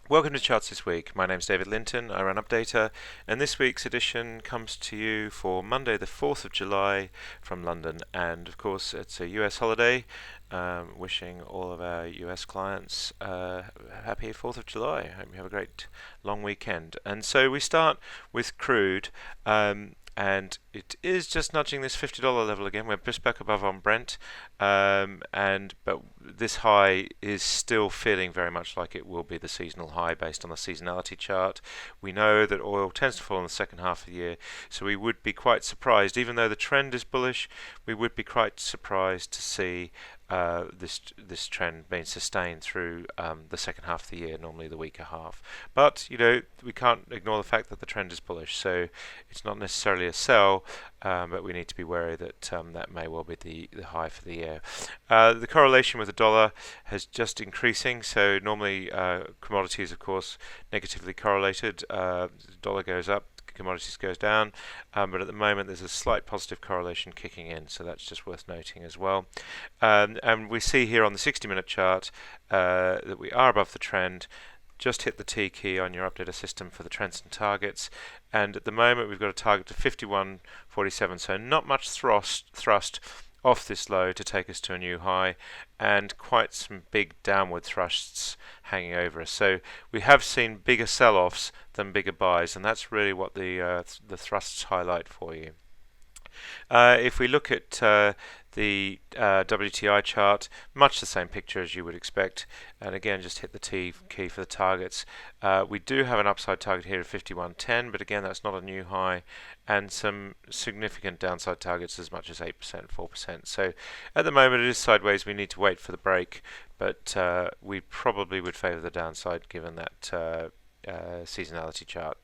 Welcome to Charts This Week. My name's David Linton. I run Updata, and this week's edition comes to you for Monday, the 4th of July from London. And of course, it's a US holiday. Wishing all of our US clients happy 4th of July. Hope you have a great long weekend. And so we start with crude. And it is just nudging this $50 level again. We're just back above on Brent, but this high is still feeling very much like it will be the seasonal high based on the seasonality chart. We know that oil tends to fall in the second half of the year, so we would be quite surprised, even though the trend is bullish, we would be quite surprised to see this trend being sustained through the second half of the year, normally the weaker half. But we can't ignore the fact that the trend is bullish, so it's not necessarily a sell, but we need to be wary that that may well be the high for the year. The correlation with the dollar has just increasing, so normally commodities, of course, negatively correlated. The dollar goes up, commodities goes down, but at the moment there's a slight positive correlation kicking in, so that's just worth noting as well. And we see here on the 60-minute chart that we are above the trend. Just hit the T key on your Updata system for the trends and targets, and at the moment we've got a target of 51.47, so not much thrust off this low to take us to a new high, and quite some big downward thrusts hanging over us. So we have seen bigger sell-offs than bigger buys, and that's really what the thrusts highlight for you. If we look at the WTI chart, much the same picture as you would expect, and again just hit the T key for the targets. We do have an upside target here of 51.10, but again that's not a new high, and some significant downside targets as much as 8%, 4%. So at the moment it is sideways. We need to wait for the break, but we probably would favour the downside given that seasonality chart.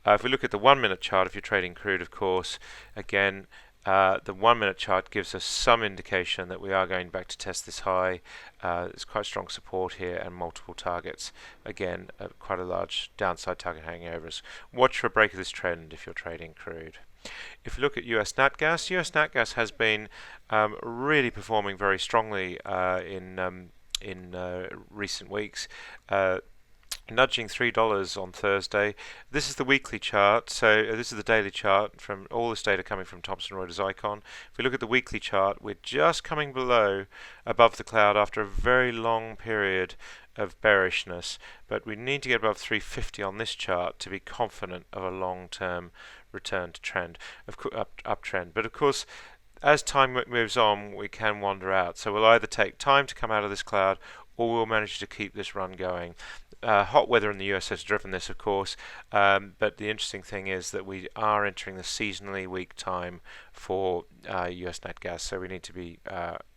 If we look at the 1 minute chart, if you're trading crude, of course, again the 1 minute chart gives us some indication that we are going back to test this high. There's quite strong support here and multiple targets. Again, quite a large downside target hanging over us. Watch for a break of this trend if you're trading crude. If you look at US NatGas has been really performing very strongly in recent weeks. Nudging $3 on Thursday. This is the weekly chart, so this is the daily chart from all this data coming from Thomson Reuters Icon. If we look at the weekly chart, we're just coming above the cloud after a very long period of bearishness, but we need to get above 350 on this chart to be confident of a long-term return to trend, uptrend. But of course, as time moves on, we can wander out. So we'll either take time to come out of this cloud, or we'll manage to keep this run going. Hot weather in the US has driven this, of course, but the interesting thing is that we are entering the seasonally weak time for US NatGas, so we need to be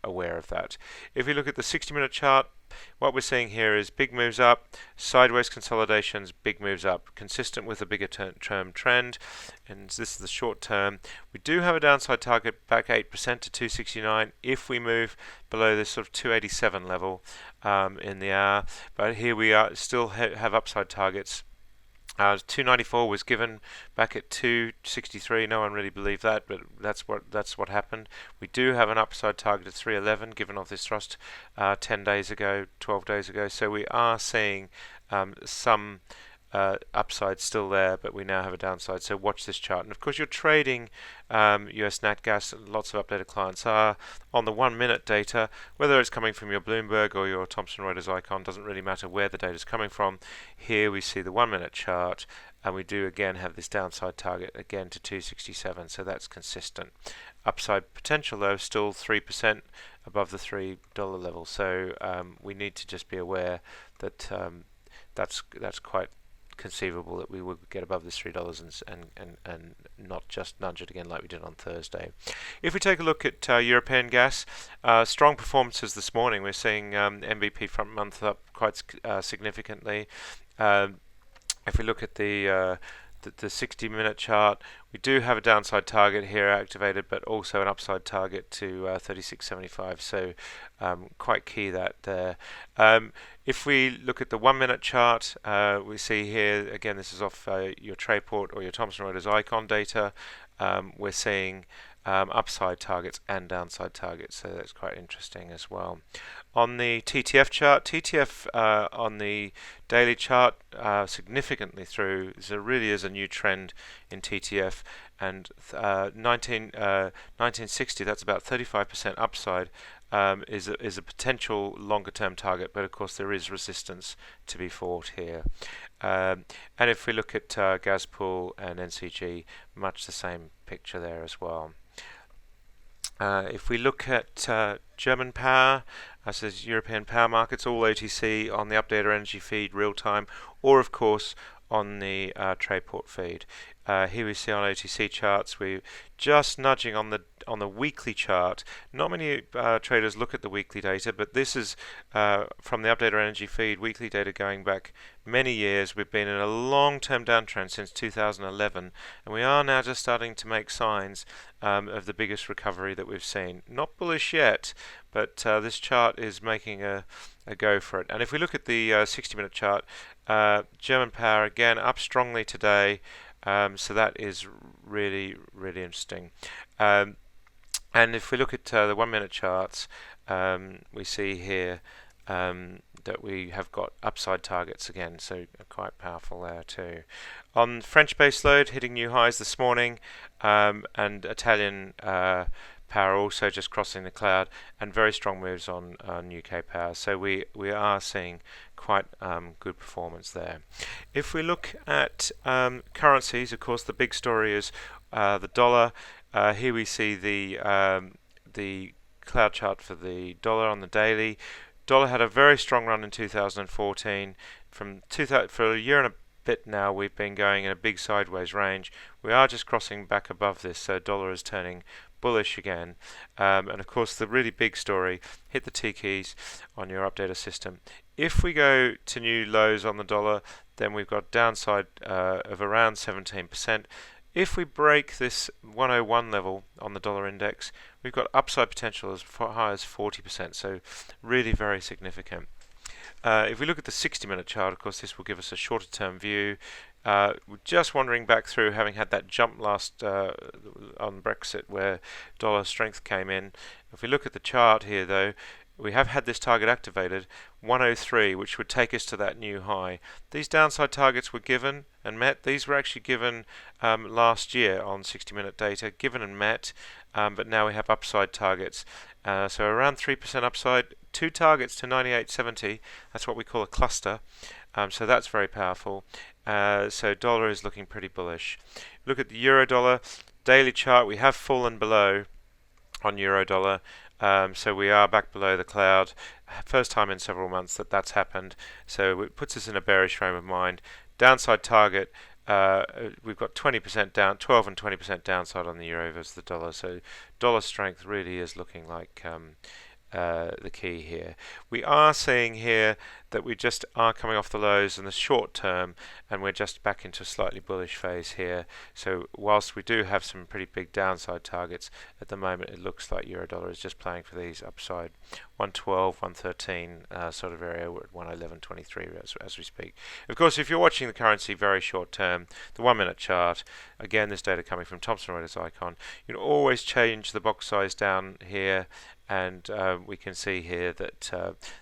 aware of that. If we look at the 60-minute chart, what we're seeing here is big moves up, sideways consolidations, big moves up, consistent with a bigger term trend, and this is the short term. We do have a downside target back 8% to 269 if we move below this sort of 287 level in the hour, but here we are still have upside targets. 294 was given back at 263. No one really believed that, but that's what happened. We do have an upside target of 311 given off this thrust 10 days ago, 12 days ago. So we are seeing some upside still there, but we now have a downside. So watch this chart. And of course, you're trading US NatGas. Lots of Updata clients are on the 1 minute data, whether it's coming from your Bloomberg or your Thomson Reuters Icon. Doesn't really matter where the data is coming from. Here we see the 1 minute chart, and we do again have this downside target again to 267. So that's consistent. Upside potential though still 3% above the $3 level. So we need to just be aware that that's quite conceivable that we would get above this $3 and not just nudge it again like we did on Thursday. If we take a look at European gas, strong performances this morning. We're seeing MVP front month up quite significantly. If we look at the 60-minute chart, we do have a downside target here activated, but also an upside target to 36.75. So quite key that there. If we look at the 1 minute chart, we see here again. This is off your Trayport or your Thomson Reuters Icon data. We're seeing upside targets and downside targets, so that's quite interesting as well. On the TTF chart, TTF on the daily chart significantly through. There really is a new trend in TTF, and 1960, that's about 35% upside, is a potential longer term target, but of course there is resistance to be fought here. And if we look at Gaspool and NCG, much the same picture there as well. If we look at German power, as is European power markets, all OTC on the Updata energy feed real time, or of course on the Trayport feed. Here we see on OTC charts, we're just nudging on the weekly chart. Not many traders look at the weekly data, but this is from the Updata energy feed, weekly data going back many years. We've been in a long-term downtrend since 2011, and we are now just starting to make signs of the biggest recovery that we've seen. Not bullish yet, but this chart is making a go for it. And if we look at the 60-minute chart, German power again up strongly today. So that is really, really interesting. And if we look at the 1-minute charts, we see here that we have got upside targets again, so quite powerful there too. On French baseload, hitting new highs this morning, and Italian power also just crossing the cloud, and very strong moves on UK power. So we are seeing quite good performance there. If we look at currencies, of course, the big story is the dollar. Here we see the cloud chart for the dollar on the daily. Dollar had a very strong run in 2014. For a year and a bit now, we've been going in a big sideways range. We are just crossing back above this, so dollar is turning bullish again. And of course, the really big story, hit the T keys on your Updata system. If we go to new lows on the dollar, then we've got downside of around 17%. If we break this 101 level on the dollar index, we've got upside potential as high as 40%, so really very significant. If we look at the 60-minute chart, of course, this will give us a shorter term view. We're just wandering back through, having had that jump last on Brexit where dollar strength came in. If we look at the chart here, though, we have had this target activated, 103, which would take us to that new high. These downside targets were given and met. These were actually given last year on 60-minute data, given and met, but now we have upside targets. So around 3% upside, 2 targets to 98.70. That's what we call a cluster. So that's very powerful. So dollar is looking pretty bullish. Look at the euro dollar daily chart. We have fallen below on euro dollar. So we are back below the cloud. First time in several months that's happened. So it puts us in a bearish frame of mind. Downside target, we've got 20% down, 12 and 20% downside on the euro versus the dollar. So dollar strength really is looking like the key here. We are seeing here that we just are coming off the lows in the short term, and we're just back into a slightly bullish phase here. So whilst we do have some pretty big downside targets at the moment, it looks like euro dollar is just playing for these upside 112, 113 sort of area. We're at 111.23 as we speak. Of course, if you're watching the currency very short term, the 1-minute chart, again this data coming from Thomson Reuters Icon, you can always change the box size down here, and we can see here that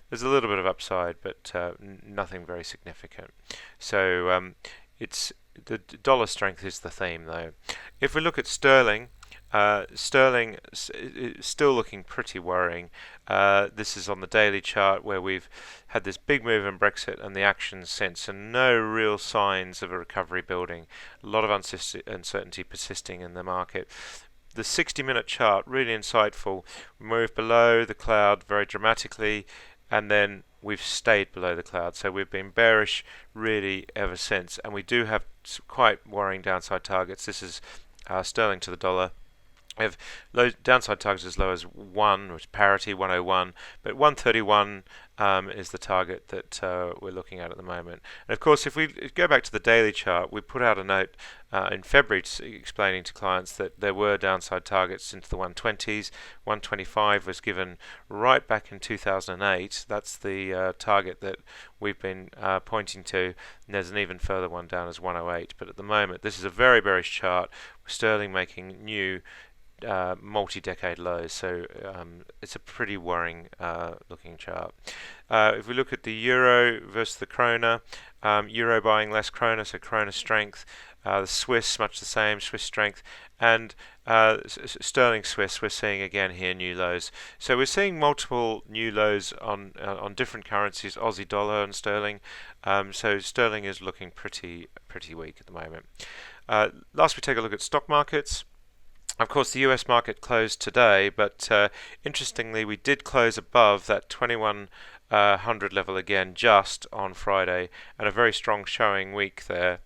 there's a little bit of upside, but nothing very significant. So it's the dollar strength is the theme, though. If we look at sterling, sterling is still looking pretty worrying. This is on the daily chart where we've had this big move in Brexit and the actions since, and no real signs of a recovery building. A lot of uncertainty persisting in the market. The 60-minute chart, really insightful. We moved below the cloud very dramatically, and then we've stayed below the cloud. So we've been bearish really ever since, and we do have quite worrying downside targets. This is sterling to the dollar. We have downside targets as low as 1, which is parity, 101, but 131 is the target that we're looking at the moment. And of course, if we go back to the daily chart, we put out a note in February explaining to clients that there were downside targets into the 120s. 125 was given right back in 2008. That's the target that we've been pointing to. And there's an even further one down as 108. But at the moment, this is a very bearish chart. Sterling making new multi-decade lows, so it's a pretty worrying looking chart. If we look at the euro versus the krona, euro buying less krona, so krona strength. The Swiss much the same, Swiss strength, and sterling Swiss we're seeing again here new lows. So we're seeing multiple new lows on different currencies, Aussie dollar and sterling. So sterling is looking pretty weak at the moment. Last we take a look at stock markets. Of course, the US market closed today, but interestingly, we did close above that 2100 level again just on Friday, and a very strong showing week there.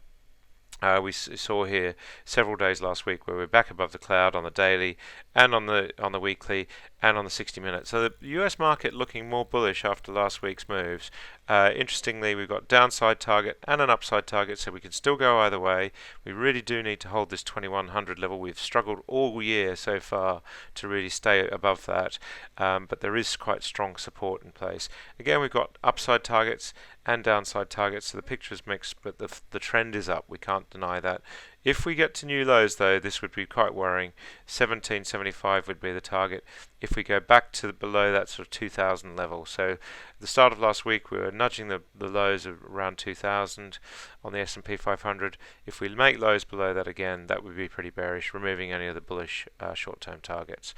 We saw here several days last week where we're back above the cloud on the daily and on the weekly and on the 60 minutes. So the US market looking more bullish after last week's moves. Interestingly, we've got downside target and an upside target, so we can still go either way. We really do need to hold this 2100 level. We've struggled all year so far to really stay above that, but there is quite strong support in place. Again, we've got upside targets and downside targets, so the picture is mixed, but the trend is up. We can't deny that. If we get to new lows, though, this would be quite worrying. 1775 would be the target. If we go back to below that sort of 2000 level, so at the start of last week we were nudging the lows of around 2000 on the S&P 500. If we make lows below that again, that would be pretty bearish, removing any of the bullish short-term targets.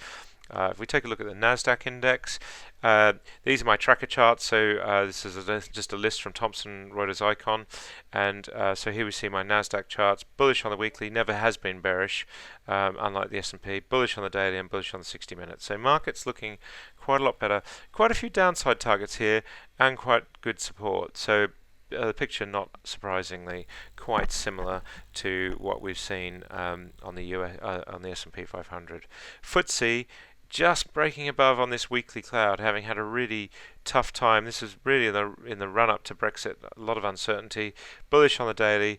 If we take a look at the NASDAQ index, these are my tracker charts. So this is just a list from Thomson Reuters Icon, and so here we see my NASDAQ charts. Bullish on the weekly, never has been bearish, unlike the S&P. Bullish on the daily and bullish on the 60 minutes. So market's looking quite a lot better. Quite a few downside targets here and quite good support. So the picture, not surprisingly, quite similar to what we've seen on the on the S&P 500. FTSE just breaking above on this weekly cloud, having had a really tough time. This is really in the run up to Brexit, a lot of uncertainty. Bullish on the daily,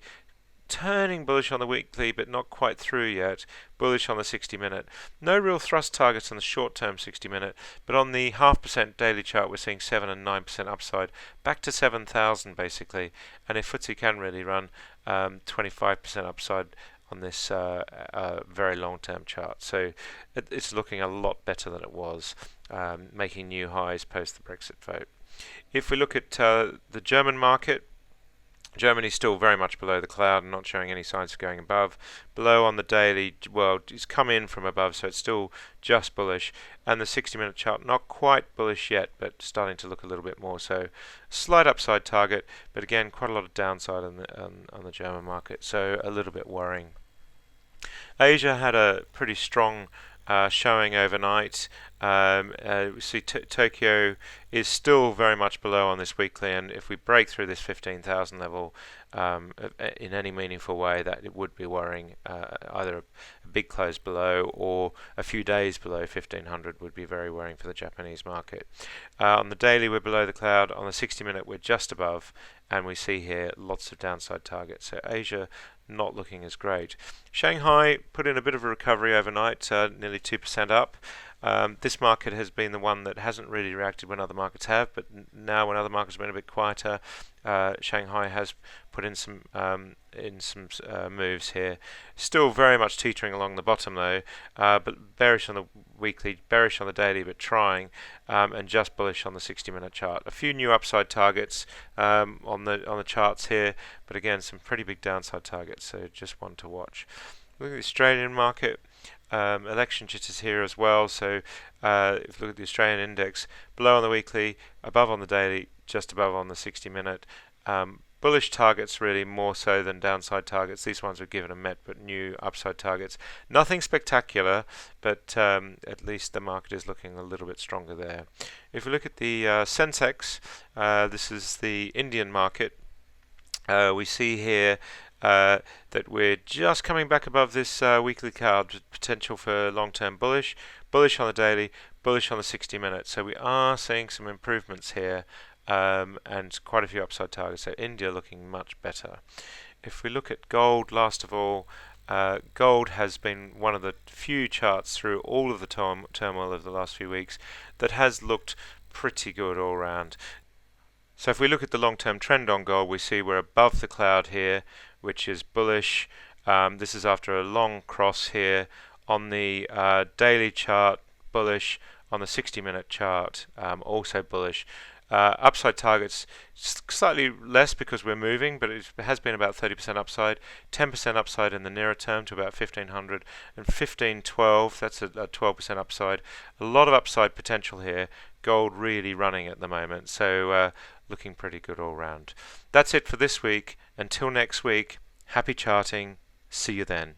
turning bullish on the weekly, but not quite through yet. Bullish on the 60 minute. No real thrust targets on the short term 60 minute, but on the 0.5% daily chart, we're seeing 7 and 9% upside, back to 7,000 basically. And if FTSE can really run 25% upside on this very long-term chart. So it's looking a lot better than it was, making new highs post the Brexit vote. If we look at the German market, Germany's still very much below the cloud and not showing any signs of going above. Below on the daily, well, it's come in from above, so it's still just bullish. And the 60-minute chart, not quite bullish yet, but starting to look a little bit more. So slight upside target, but again, quite a lot of downside on the German market, so a little bit worrying. Asia had a pretty strong showing overnight. We see Tokyo is still very much below on this weekly, and if we break through this 15,000 level in any meaningful way, that it would be worrying. Either a big close below or a few days below 1500 would be very worrying for the Japanese market. On the daily, we're below the cloud. On the 60-minute, we're just above, and we see here lots of downside targets. So Asia not looking as great. Shanghai put in a bit of a recovery overnight, nearly 2% up. This market has been the one that hasn't really reacted when other markets have, but now when other markets have been a bit quieter, Shanghai has put in some moves here. Still very much teetering along the bottom though, but bearish on the weekly, bearish on the daily, but trying, and just bullish on the 60-minute chart. A few new upside targets on the charts here, but again some pretty big downside targets. So just one to watch. Look at the Australian market. Election jitters here as well, so if you look at the Australian index, below on the weekly, above on the daily, just above on the 60-minute. Bullish targets really more so than downside targets. These ones are given and met, but new upside targets. Nothing spectacular, but at least the market is looking a little bit stronger there. If we look at the Sensex, this is the Indian market. We see here that we're just coming back above this weekly cloud, potential for long-term bullish on the daily, bullish on the 60 minutes. So we are seeing some improvements here, and quite a few upside targets. So India looking much better. If we look at gold, last of all, gold has been one of the few charts through all of the turmoil of the last few weeks that has looked pretty good all round. So if we look at the long-term trend on gold, we see we're above the cloud here, which is bullish. This is after a long cross here On the daily chart, bullish. On the 60-minute chart, also bullish. Upside targets slightly less because we're moving, but it has been about 30% upside, 10% upside in the nearer term to about 1500, and 1512, that's a 12% upside. A lot of upside potential here. Gold really running at the moment, so looking pretty good all round. That's it for this week. Until next week, happy charting. See you then.